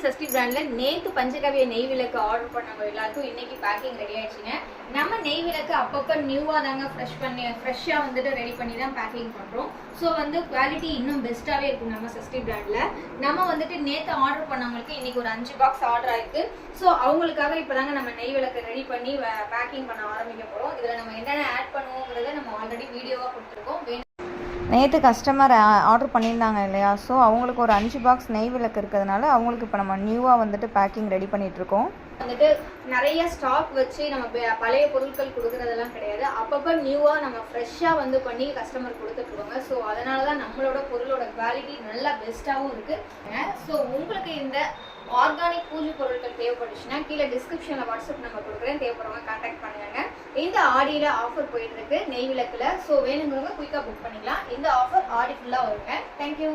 சஷ்டி பிராண்ட்ல நேத்து பஞ்சகவ்ய நெய் விளக்கு ஆர்டர் பண்ணவங்க எல்லாருக்கும் இன்னைக்கு பேக்கிங் ரெடி ஆயிடுச்சுங்க. நம்ம நெய் விளக்கு அப்பப்போ நியூவா தாங்க ஃப்ரெஷ்ஷா வந்துட்டு ரெடி பண்ணி தான் பேக்கிங் பண்றோம். ஸோ வந்து குவாலிட்டி இன்னும் பெஸ்ட்டாவே இருக்கும் நம்ம சஷ்டி பிராண்ட்ல. நம்ம வந்துட்டு நேத்து ஆர்டர் பண்ணவங்களுக்கு இன்னைக்கு ஒரு 5 பாக்ஸ் ஆர்டர் ஆயிருக்கு. ஸோ அவங்களுக்காக இப்பதாங்க நம்ம நெய் விளக்கு ரெடி பண்ணி பேக்கிங் பண்ண ஆரம்பிக்க போறோம். இதுல நம்ம என்னென்ன ஆட் பண்ணுவோங்கிறத நம்ம ஆல்ரெடி வீடியோவா கொடுத்துருக்கோம். நேற்று கஸ்டமர் ஆர்டர் பண்ணியிருந்தாங்க இல்லையா, ஸோ அவங்களுக்கு ஒரு 5 பாக்ஸ் நெய் விளக்கு இருக்கிறதுனால அவங்களுக்கு இப்போ நம்ம நியூவாக வந்துட்டு பேக்கிங் ரெடி பண்ணிகிட்ருக்கோம். வந்துட்டு நிறைய ஸ்டாக் வச்சு நம்ம பழைய பொருட்கள் கொடுக்கறதெல்லாம் கிடையாது. அப்பப்போ நியூவாக நம்ம ஃப்ரெஷ்ஷாக வந்து பண்ணி கஸ்டமர் கொடுத்துட்ருக்கோங்க. ஸோ அதனால தான் நம்மளோட பொருளோட குவாலிட்டி நல்லா பெஸ்ட்டாகவும் இருக்குது. ஸோ உங்களுக்கு இந்த ஆர்கானிக் பூஜை பொருட்கள் தேவைப்பட்டுச்சுன்னா கீழே டிஸ்கிரிப்ஷனில் வாட்ஸ்அப் நம்பர் கொடுக்குறேன், தேவைப்படுறவங்க கான்டாக்ட் பண்ணுங்க. இந்த ஆடியில் ஆஃபர் போயிட்டு இருக்கு நெய் விளக்குல. ஸோ வேணுங்கிறவங்க குயிக்காக புக் பண்ணிக்கலாம். இந்த ஆஃபர் ஆடி ஃபுல்லாக வருங்க. தேங்க்யூ.